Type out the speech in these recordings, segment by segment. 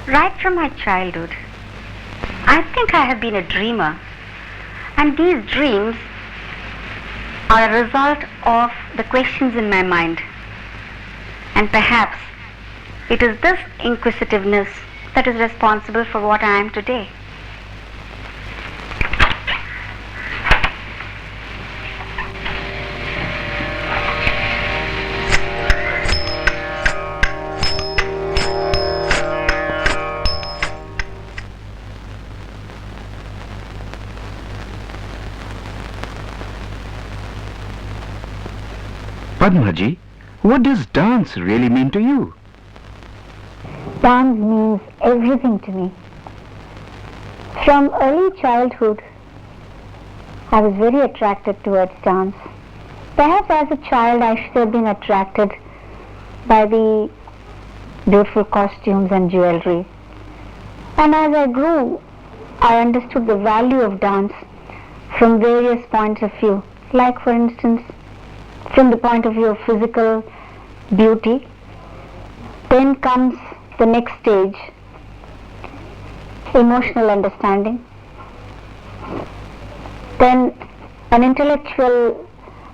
Right from my childhood, I think I have been a dreamer, and these dreams are a result of the questions in my mind. And perhaps it is this inquisitiveness that is responsible for what I am today. Padmaji, what does dance really mean to you? Dance means everything to me. From early childhood, I was very attracted towards dance. Perhaps as a child I should have been attracted by the beautiful costumes and jewelry. And as I grew, I understood the value of dance from various points of view. Like for instance, from the point of view of physical beauty. Then comes the next stage, emotional understanding. Then an intellectual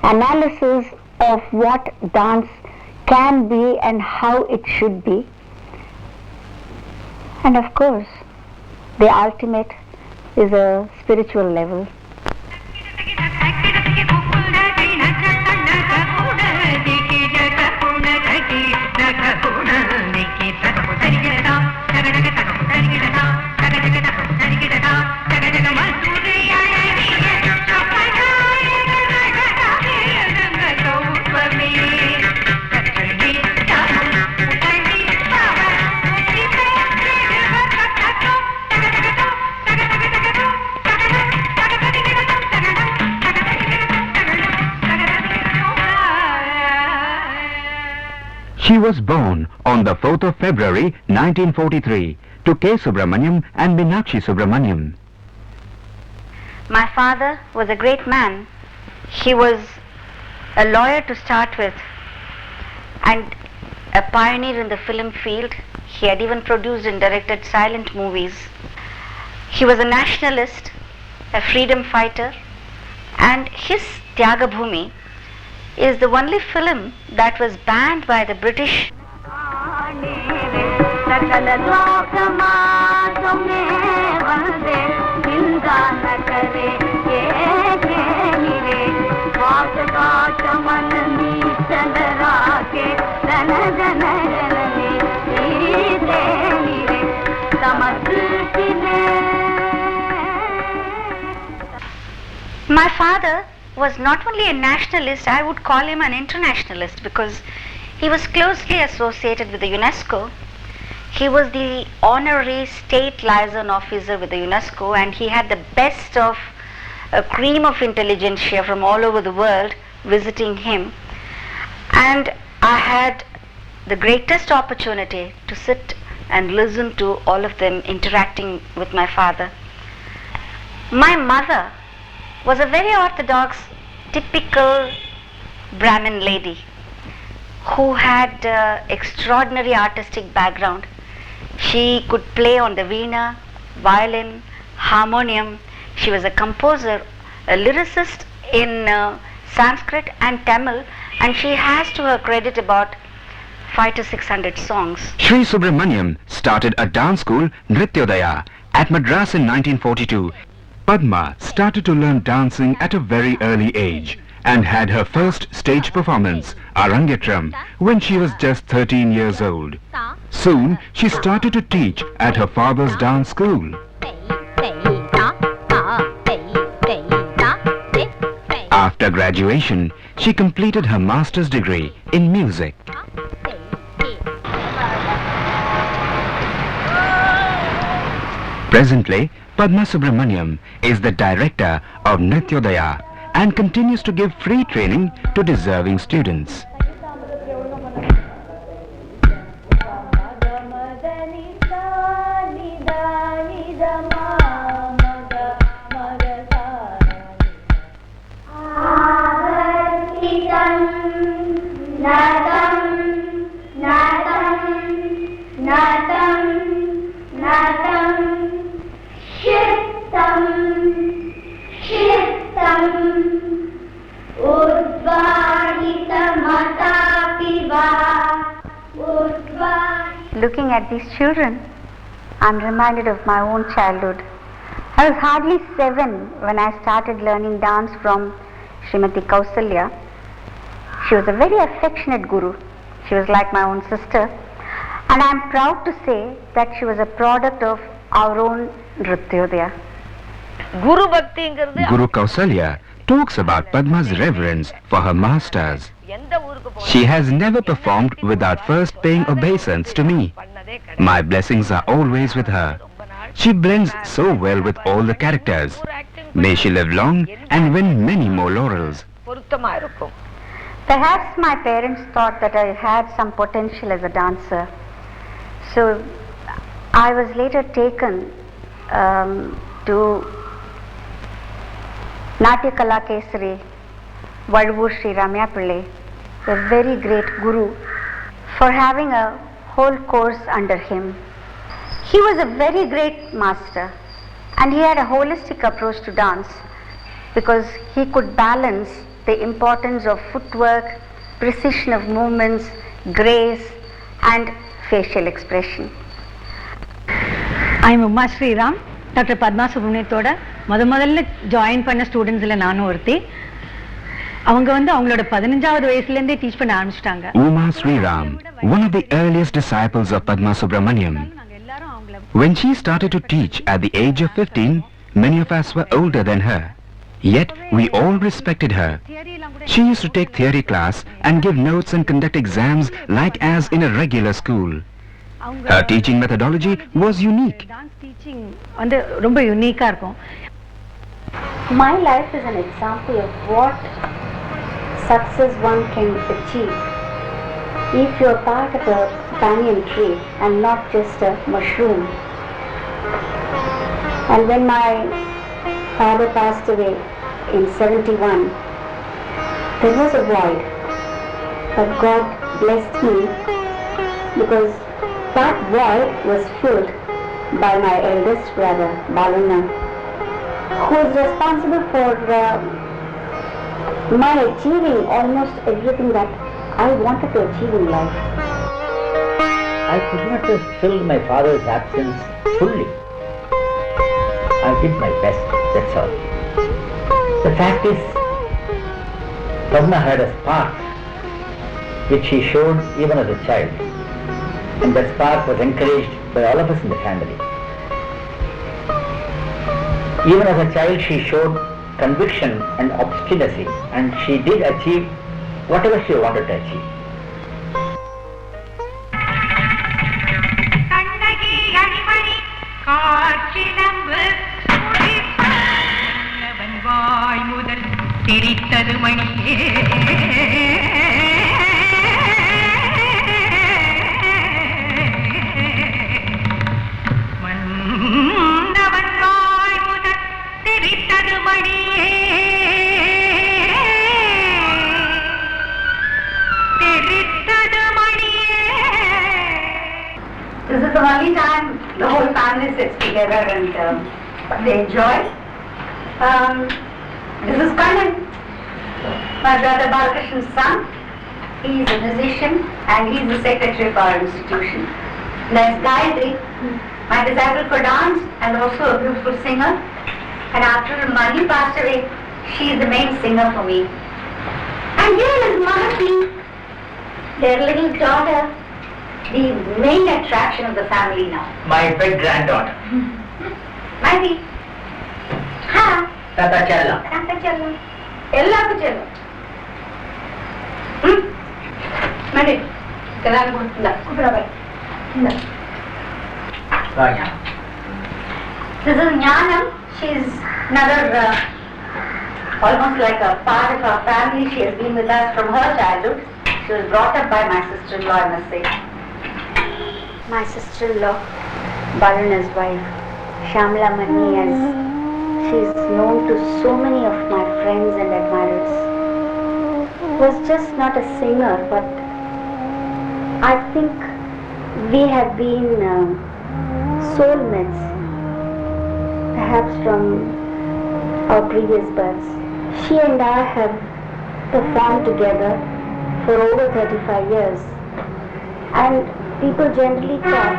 analysis of what dance can be and how it should be. And of course, the ultimate is a spiritual level. She was born on the 4th of February 1943 to K. Subramaniam and Meenakshi Subramaniam. My father was a great man. He was a lawyer to start with and a pioneer in the film field. He had even produced and directed silent movies. He was a nationalist, a freedom fighter, and his Tyagabhumi is the only film that was banned by the British. My father was not only a nationalist, I would call him an internationalist because he was closely associated with the UNESCO. He was the honorary state liaison officer with the UNESCO, and he had the best of a cream of intelligentsia from all over the world visiting him. And I had the greatest opportunity to sit and listen to all of them interacting with my father. My mother was a very orthodox, typical Brahmin lady who had extraordinary artistic background. She could play on the veena, violin, harmonium. She was a composer, a lyricist in Sanskrit and Tamil, and she has to her credit about 500 to 600 songs. Sri Subramaniam started a dance school, Nrityodaya, at Madras in 1942. Padma started to learn dancing at a very early age and had her first stage performance, Arangetram, when she was just 13 years old. Soon, she started to teach at her father's dance school. After graduation, she completed her master's degree in music. Presently, Padma Subramaniam is the director of Nrityodaya and continues to give free training to deserving students. Ratam Shittam Shittam Udvahitamatappiva Udvahitamatappiva. Looking at these children, I'm reminded of my own childhood. I was hardly 7 when I started learning dance from Srimati Kausalya. She was a very affectionate guru. She was like my own sister. And I'm proud to say that she was a product of our own Nrityodaya. குரு பக்திங்கிறது Guru Kausalya talks about Padma's reverence for her masters. எந்த ஊருக்கு She has never performed without first paying obeisance to me. பண்ணதே My blessings are always with her. She blends so well with all the characters. May she live long and win many more laurels. பொருத்தமா இருக்கும். Perhaps my parents thought that I had some potential as a dancer. So I was later taken to Natya Kala Kesari, Vaduvur Sri Ramya Pillai, a very great guru, for having a whole course under him. He was a very great master and he had a holistic approach to dance because he could balance the importance of footwork, precision of movements, grace and facial expression. I am Uma Sriram. Doctor Padma சுப்ரமணியத்தோட முதல்ல join பண்ண ஸ்டூடெண்ட்ஸில் நானும் ஒருத்தி. அவங்க அவங்களோட 15வது வயசுலேருந்தே teach பண்ண ஆரம்பிச்சிட்டாங்க. Uma Sriram, one of the earliest disciples of Padma Subramaniam. When she started to teach at the age of 15, many of us were older than her. Yet we all respected her. She used to take theory class and give notes and conduct exams like as in a regular school. Her teaching methodology was unique. Dance teaching ரொம்ப யூனிக்காக இருக்கும். My life is an example of what success one can achieve if you are part of a banyan tree and not just a mushroom. And when my father passed away in 71, there was a void, but God blessed me because that void was filled by my eldest brother, Balana, who is responsible for my achieving almost everything that I wanted to achieve in life. I could not have filled my father's absence fully. I did my best, that's all. The fact is, Padma had a spark which she showed even as a child, and that spark was encouraged by all of us in the family. Even as a child she showed conviction and obstinacy, and she did achieve whatever she wanted to achieve. Kannagi அணிமணி காற்றிலம்பு முடிப்பவன் வாய் முதல் தெரித்தது மணியே மன்னவன் வாய் முதல் தெரித்தது மணியே தெரித்தது மணியே. This is the only time the whole family sits together and they enjoy. This is Kannan, my brother Balakrishn's son. He is a musician and he is the secretary of our institution. There's Gayatri, my disciple for dance and also a beautiful singer. And after Mani passed away, she is the main singer for me. And here is Mahati, their little daughter, the main attraction of the family now. My big granddaughter, Mahati, ha, Tata Challa. Tata Challa, Ellakku Challa. Madi, Kalan Gurtunda, Kubrabai. This is Jnanam. She's another, almost like a part of our family. She has been with us from her childhood. She was brought up by my sister-in-law, I must say. My sister-in-law, Baluna's wife, Shamla Mani, as she is known to so many of my friends and admirers, was just not a singer, but I think we have been so soulmates, perhaps from our previous births. She and I have performed together for over 35 years, and people generally thought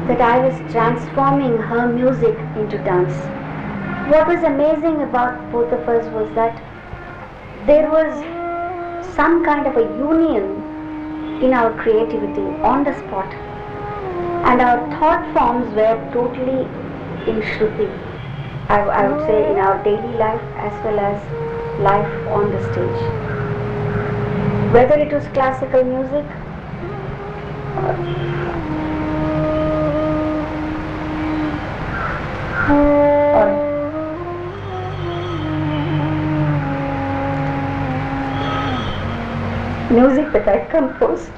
that I was transforming her music into dance. What was amazing about both of us was that there was some kind of a union in our creativity on the spot, and our thought forms were totally in Shruti. I would say in our daily life as well as life on the stage. Whether it was classical music or music that I composed,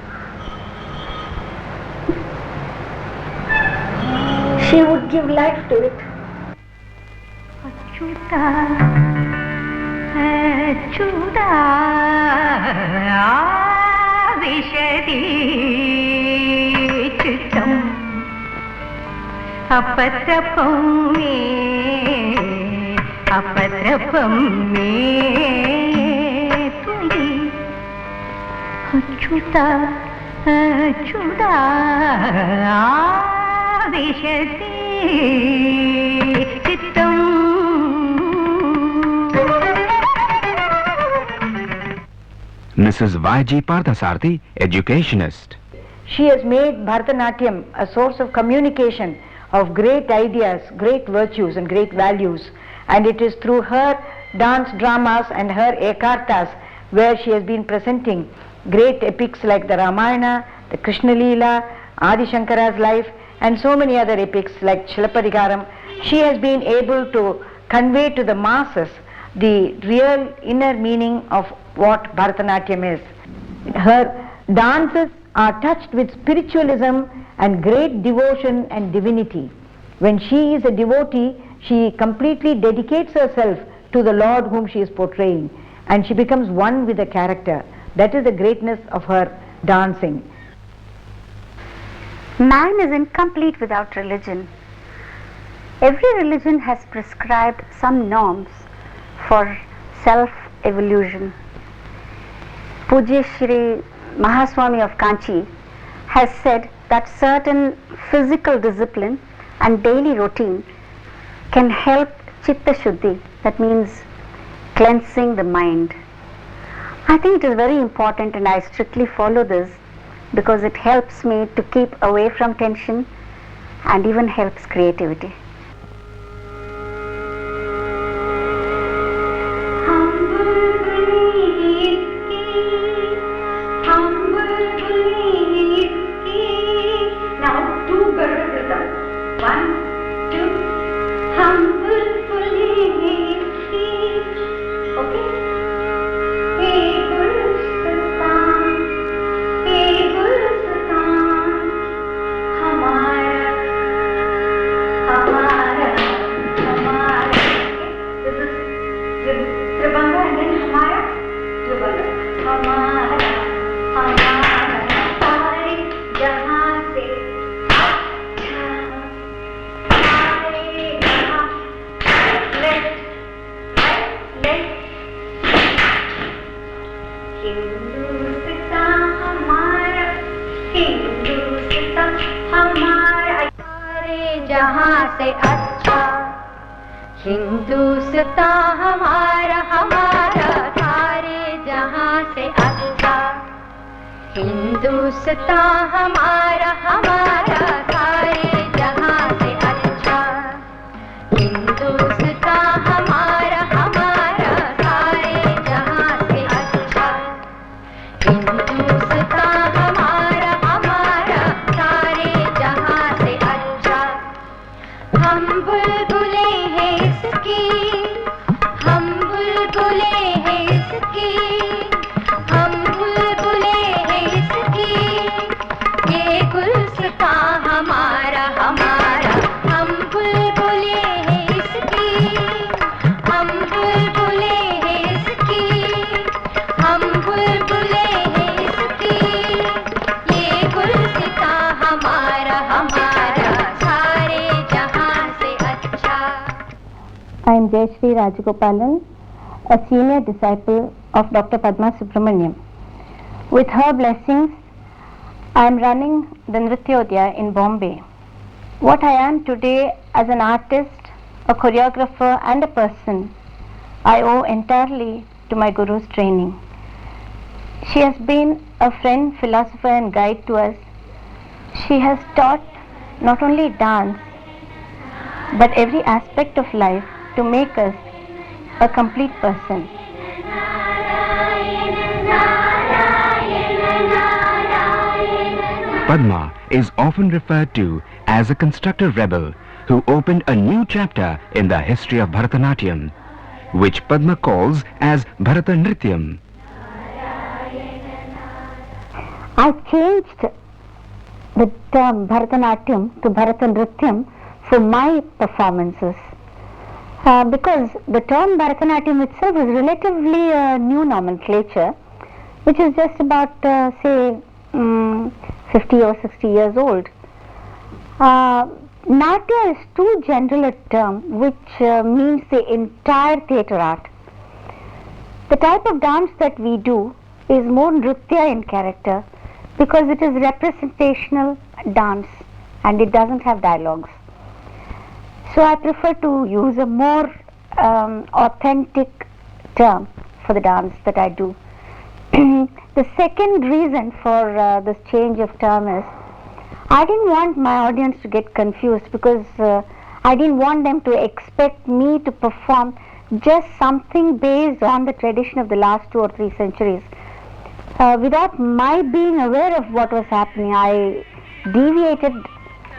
she would give life to it. अछूता अछूता विशति चित्तम् अपत्रपं मे त्वयि अछूता अछूता विशति चित्तम्. Mrs. Y.G. Parthasarathy, educationist. She has made Bharatanatyam a source of communication of great ideas, great virtues and great values, and it is through her dance dramas and her ekartas where she has been presenting great epics like the Ramayana, the Krishna Leela, Adi Shankara's life, and so many other epics like Shilapadigaram. She has been able to convey to the masses the real inner meaning of what Bharatanatyam is. Her dances are touched with spiritualism and great devotion and divinity. When she is a devotee, she completely dedicates herself to the Lord whom she is portraying, and she becomes one with the character. That is the greatness of her dancing. Man is incomplete without religion. Every religion has prescribed some norms for self-evolution. Pujya Shri Mahaswami of Kanchi has said that certain physical discipline and daily routine can help Chitta Shuddhi, that means cleansing the mind. I think it is very important, and I strictly follow this because it helps me to keep away from tension and even helps creativity. Now two Garuda rhythm. 1, 2. Humble fully. Okay. Hey Guru Sultan, hey Guru Sultan, Hamara, Hamara, Hamara. This is Tribanga and then Hamara. Tribanga. Hamara, Hamara. Sare jahan se acha, sare jahan. Left. Hindustan हमारा, हिंदुस्तान हमारा, सारे जहां से अच्छा. हिंदुस्तान हमारा, हमारा सारे जहां से अच्छा. हिंदुस्तान हमारा, हमारा सारे जहां से अच्छा. हिंदुस्तान हमारा, हमारा सारे जहां से अच्छा. हिंदुस्तान हमारा, हमारा सारे जहां से अच्छा. हम बुलबुले हैं इसकी, हम बुलबुले हैं इसकी, हम बुलबुले हैं इसकी. ये Gulistan I am Jayashree Rajagopalan, a senior disciple of Dr. Padma Subramaniam. With her blessings, I am running the Nrityodaya in Bombay. What I am today as an artist, a choreographer and a person, I owe entirely to my Guru's training. She has been a friend, philosopher and guide to us. She has taught not only dance, but every aspect of life to make us a complete person. Padma is often referred to as a constructor rebel who opened a new chapter in the history of Bharatanatyam, which Padma calls as Bharatanatyam. I changed the term Bharatanatyam to Bharatanatyam for my performances because the term Bharatanatyam itself is relatively a new nomenclature which is just about say 50 or 60 years old. Natya is too general a term which means the entire theatre art. The type of dance that we do is more nritya in character because it is representational dance and it doesn't have dialogues. So I prefer to use a more authentic term for the dance that I do. The second reason for this change of term is I didn't want my audience to get confused because I didn't want them to expect me to perform just something based on the tradition of the last 2 or 3 centuries. Without my being aware of what was happening, I deviated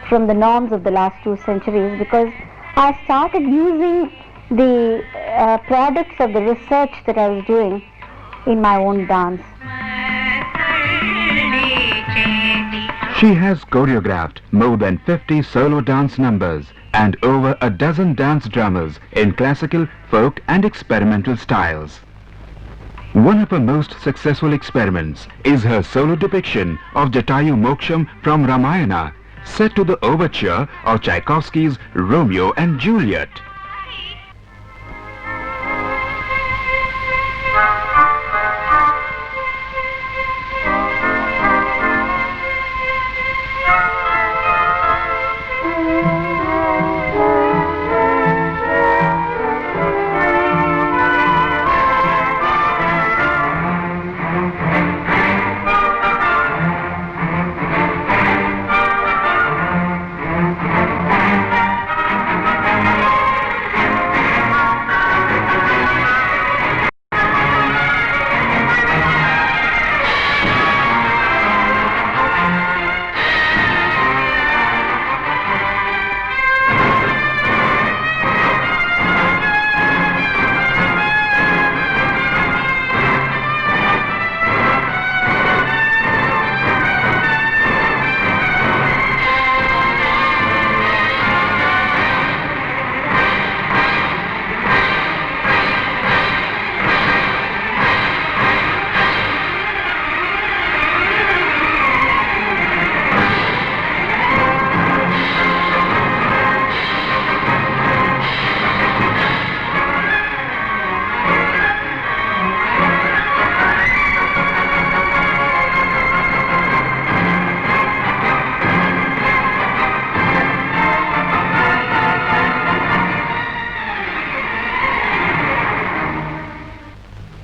from the norms of the last 2 centuries because I started using the products of the research that I was doing in my own dance. She has choreographed more than 50 solo dance numbers and over a dozen dance dramas in classical, folk and experimental styles. One of her most successful experiments is her solo depiction of Jatayu Moksham from Ramayana, set to the overture of Tchaikovsky's Romeo and Juliet.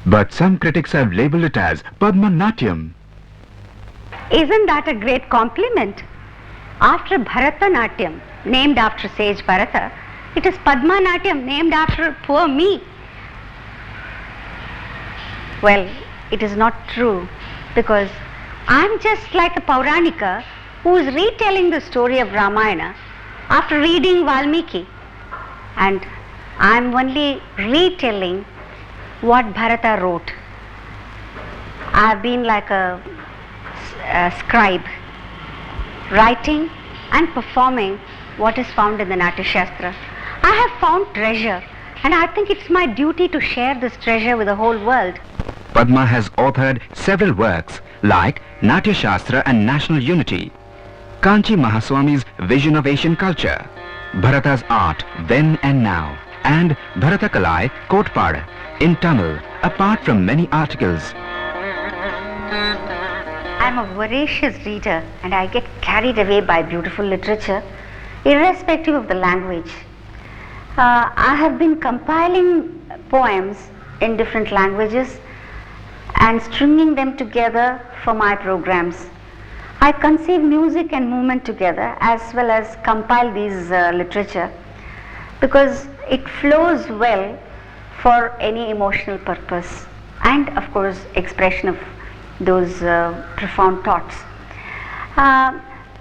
But some critics have labelled it as Padmanatyam. Isn't that a great compliment? After Bharatanatyam, named after sage Bharata, it is Padmanatyam, named after poor me. Well, it is not true because I'm just like a Pauranika who is retelling the story of Ramayana after reading Valmiki, and I'm only retelling what Bharata wrote. I've been like a scribe, writing and performing what is found in the Natya Shastra. I have found treasure, and I think it's my duty to share this treasure with the whole world. Padma has authored several works like Natya Shastra and National Unity, Kanchi Mahaswami's Vision of Asian Culture, Bharata's Art Then and Now, and Bharatakalai Kotpad in Tamil, apart from many articles. I'm a voracious reader and I get carried away by beautiful literature, irrespective of the language. I have been compiling poems in different languages and stringing them together for my programs. I conceive music and movement together as well as compile these literature because it flows well for any emotional purpose and of course expression of those profound thoughts.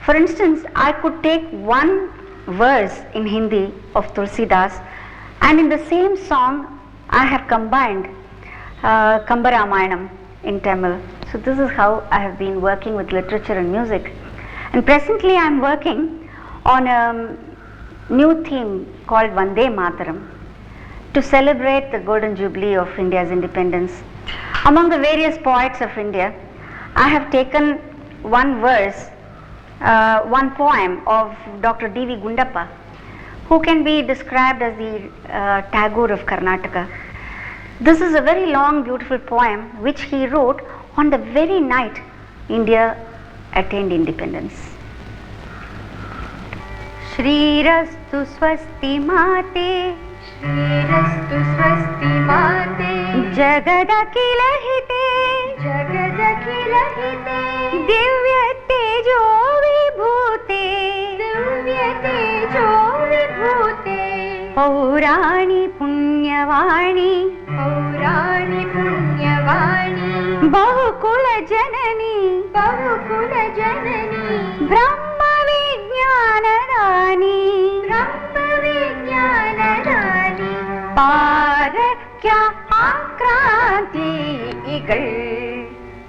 For instance, I could take one verse in Hindi of Tulsidas and in the same song I have combined Kamba Ramayanam in Tamil. So this is how I have been working with literature and music. And presently I am working on a new theme called Vande Mataram to celebrate the golden jubilee of India's independence. Among the various poets of India, I have taken one verse, one poem of Dr. D.V. Gundappa, who can be described as the Tagore of Karnataka. This is a very long, beautiful poem which he wrote on the very night India attained independence. Shreerastu swasti mate, Shreerastu swasti mate, Jagadakila hite, Jagadakila hite, Divyate jo vibhute, Divyate jo vibhute, Paurani punyavani, Paurani punyavani, Bahukula janani, Bahukula janani, Brahma vijnana rani, Brahma vijnana rani, Parakya akranti igal,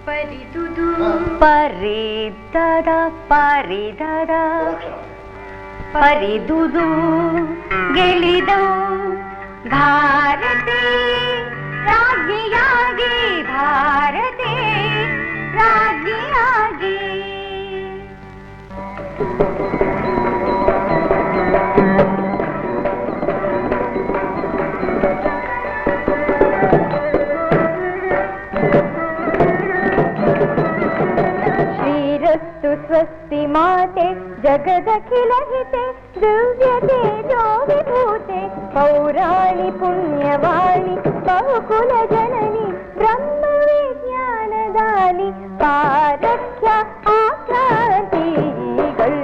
Paridudu, Paridada, Paridada, Paridudu, Gelidu, Bharati, Rajyagi, Bharati, Rajyagi. Shreerastu swasti mate, Jagadakila hite, Divyate jo vibhute, Paurani punyavani, Bahukula janani, Brahma vijnana dani, Parakya akrantigal,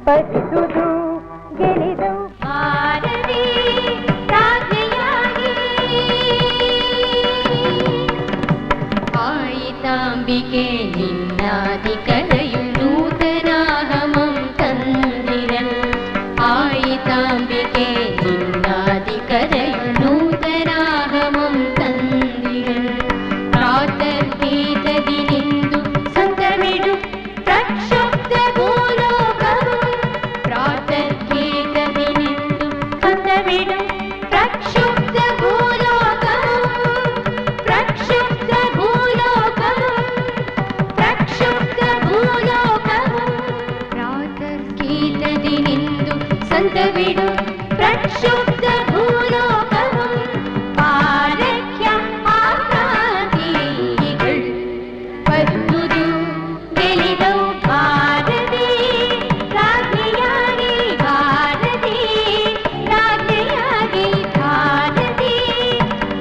Paridudu, Gelidu, Bharati, Rajyagi. ആയിതാംബികേ നിന്നാദികലയും നൂതനാഹമം തന്നിരൻ ആയിതാംബികേ നിന്നാദികലയും നൂതനാഹമം തന്നിരൻ പ്രാതർഗീതദിനിന്ദു സന്തമിടും പ്രക്ഷുബ്ധ ഭൂലോകവും പ്രാതർഗീതദിനിന്ദു സന്തമിടും പ്രക്ഷുബ്ധ ഭൂലോകവും പ്രക്ഷുബ്ധ ഭൂലോകവും പ്രക്ഷുബ്ധ ഭൂലോകവും പ്രാതർഗീതദിനിന്ദു സന്തമിടും പ്രക്ഷുബ്ധ ഭൂലോകവും പാരക്യ ആക്രാന്തികൾ പരുതുതു ഗലിതൗ Bharati രാജ്ഞയാകി Bharati രാജ്ഞയാകി Bharati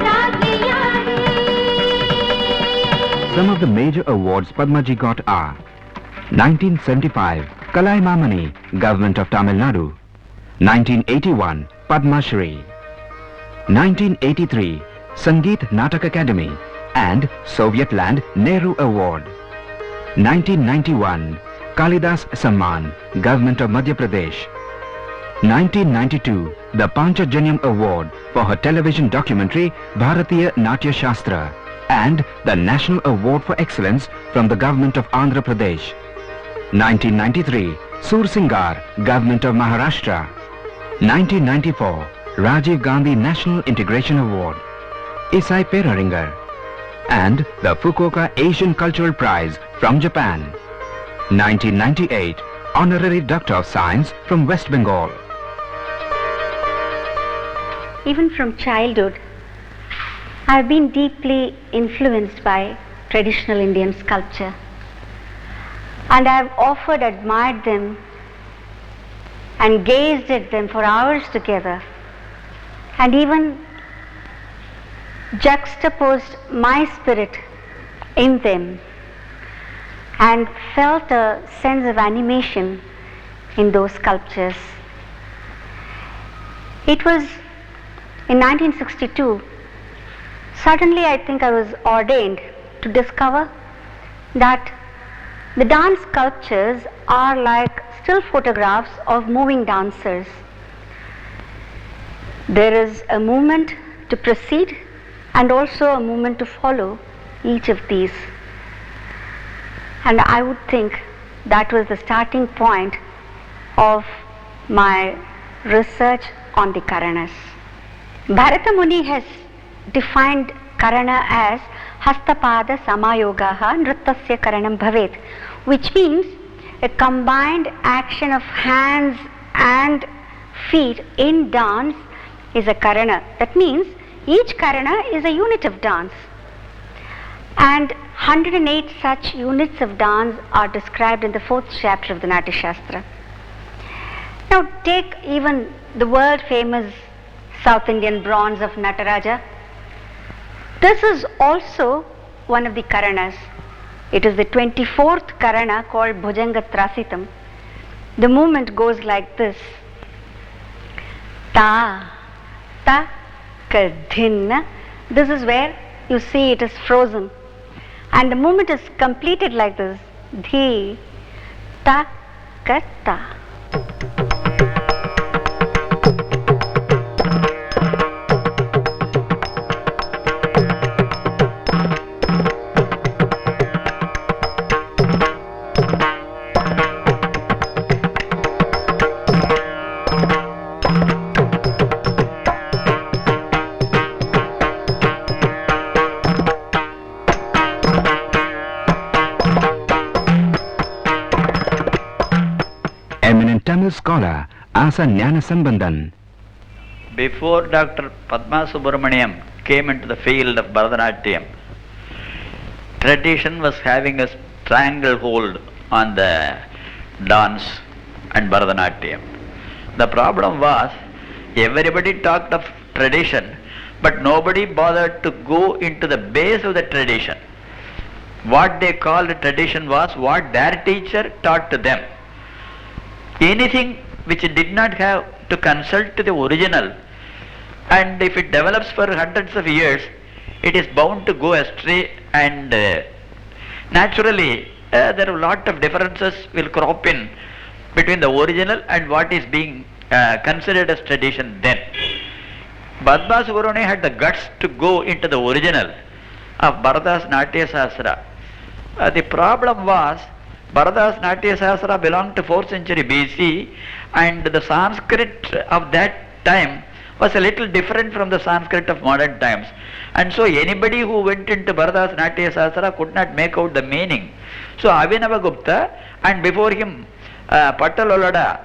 രാജ്ഞയാകി. Some of the major awards Padmaji got are 1975 Kalai Mamani, Government of Tamil Nadu, 1981 Padma Shri, 1983 Sangeet Natak Academy and Soviet Land Nehru Award, 1991 Kalidas Samman, Government of Madhya Pradesh, 1992 the Panchajanyam Award for her television documentary Bharatiya Natya Shastra and the National Award for Excellence from the Government of Andhra Pradesh, 1993 Sur Singar, Government of Maharashtra, 1994 Rajiv Gandhi National Integration Award, Isai Peraringar, and the Fukuoka Asian Cultural Prize from Japan, 1998 Honorary Doctor of Science from West Bengal. even from childhood, I've been deeply influenced by traditional Indian sculpture, and I've often admired them and gazed at them for hours together, and even juxtaposed my spirit in them and felt a sense of animation in those sculptures. It was in 1962, suddenly I think I was ordained to discover that the dance sculptures are like still photographs of moving dancers. There is a movement to precede and also a movement to follow each of these. And I would think that was the starting point of my research on the Karanas. Bharata Muni has defined Karana as Hastapada Samayogaha Nrittasya Karanam Bhavet, which means a combined action of hands and feet in dance is a Karana. That means each Karana is a unit of dance. And 108 such units of dance are described in the 4th chapter of the Natya Shastra. Now take even the world famous South Indian bronze of Nataraja. This is also one of the Karanas. It is the 24th Karana called Bhujanga Trasitam. The movement goes like this. Ta, ta, ka, dhinna. This is where you see it is frozen. And the movement is completed like this. Dhi, ta, ka, ta. Tamil scholar Asa Jnanasambandhan. Before Dr. Padma Subramaniam came into the field of Bharatanatyam, tradition was having a stranglehold on the dance and Bharatanatyam. The problem was, everybody talked of tradition, but nobody bothered to go into the base of the tradition. What they called tradition was what their teacher taught to them. Anything which did not have to consult to the original, and if it develops for hundreds of years, it is bound to go astray, and naturally there are a lot of differences will crop in between the original and what is being considered as tradition then. Padma Subramaniam had the guts to go into the original of Bharata's Natya Shastra. The problem was, Bharata's Natya Shastra belonged to 4th century BC, and the Sanskrit of that time was a little different from the Sanskrit of modern times. And so anybody who went into Bharata's Natya Shastra could not make out the meaning. So Abhinavagupta, and before him Pattalolada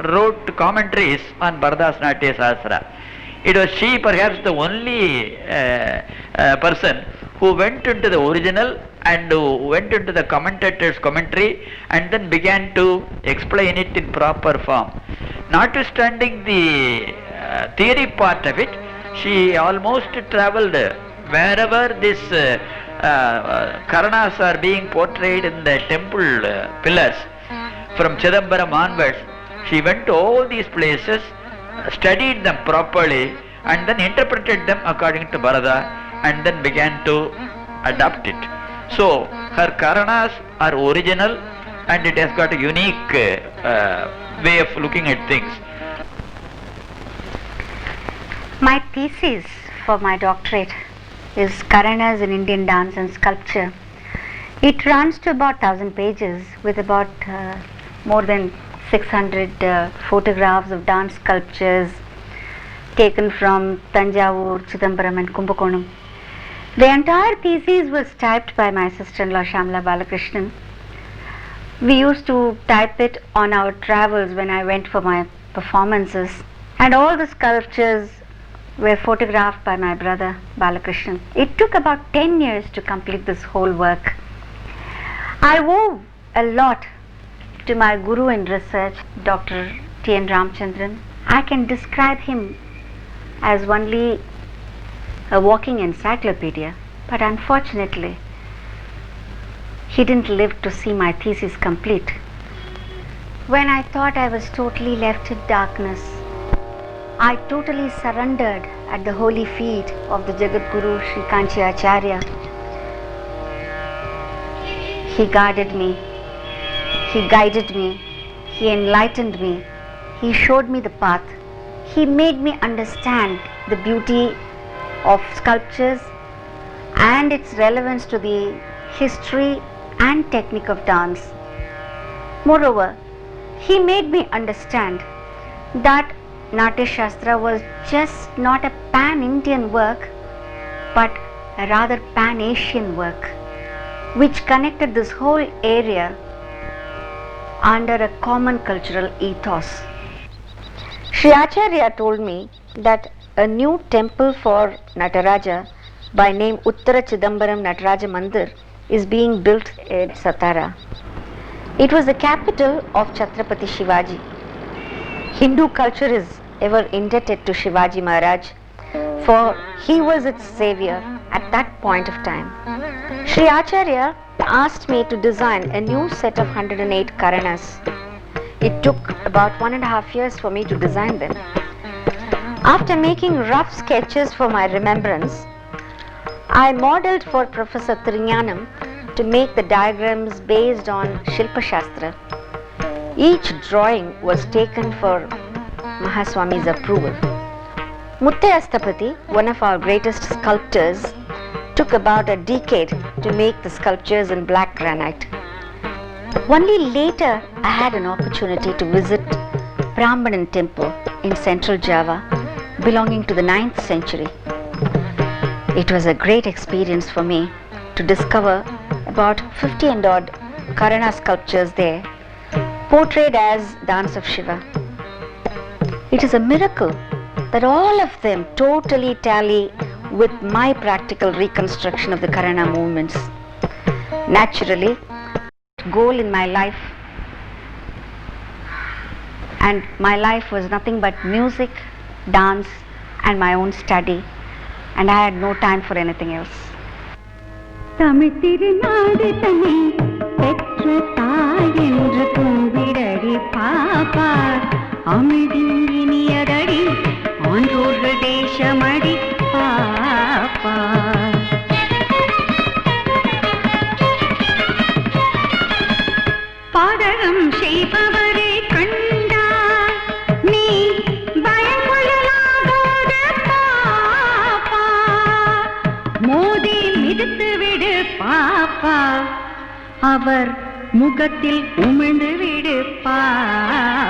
wrote commentaries on Bharata's Natya Shastra. It was she perhaps the only person who went into the original and went into the commentator's commentary and then began to explain it in proper form. Notwithstanding the theory part of it, she almost travelled wherever these Karanas are being portrayed in the temple pillars from Chidambaram onwards. She went to all these places, studied them properly, and then interpreted them according to Bharata, and then began to adopt it. So her Karanas are original, and it has got a unique way of looking at things. My thesis for my doctorate is Karanas in Indian dance and sculpture. It runs to about 1000 pages with about more than 600 photographs of dance sculptures taken from Tanjavur, Chidambaram and Kumbakonam. The entire thesis was typed by my sister-in-law Shamla Balakrishnan. We used to type it on our travels when I went for my performances, And all the sculptures were photographed by my brother Balakrishnan. It took about 10 years to complete this whole work. I owe a lot to my guru in research, Dr. T.N. Ramchandran. I can describe him as only a walking encyclopedia, but unfortunately, he didn't live to see my thesis complete. When I thought I was totally left in darkness, I totally surrendered at the holy feet of the Jagadguru Sri Kanchi Acharya. He guarded me, he guided me, he enlightened me, he showed me the path, he made me understand the beauty of sculptures and its relevance to the history and technique of dance. Moreover, he made me understand that Natya Shastra was just not a pan-Indian work, but a rather pan-Asian work, which connected this whole area under a common cultural ethos. Sri Acharya told me that a new temple for Nataraja by name Uttara Chidambaram Nataraja Mandir is being built at Satara. It was the capital of Chhatrapati Shivaji. Hindu culture is ever indebted to Shivaji Maharaj, for he was its savior at that point of time. Sri Acharya asked me to design a new set of 108 Karanas. It took about 1.5 years for me to design them. After making rough sketches for my remembrance, I modeled for Professor Trignanam to make the diagrams based on Shilpa Shastra. Each drawing was taken for Mahaswami's approval. Muttayastapati, one of our greatest sculptors, took about a decade to make the sculptures in black granite. Only later I had an opportunity to visit Prambanan temple in central Java belonging to the 9th century. It was a great experience for me to discover about 50 and odd Karana sculptures there, portrayed as Dance of Shiva. It is a miracle that all of them totally tally with my practical reconstruction of the Karana movements. Naturally, goal in my life, and my life was nothing but music, dance and my own study, and I had no time for anything else. Tamil திருநாடு தன்னை பெற்ற தாயென்று கும்பிடடி பாப்பா அமிழ்தின் இனியதடி ஆன்றோர்கள் தேசமடி பாப்பா பாதகம் செய்பவரை கண்டால் நீ பயம் கொள்ளலாகாத பாப்பா மோதி மிதித்து விடு பாப்பா அவர் முகத்தில் உமிழ்ந்து விடு பாப்பா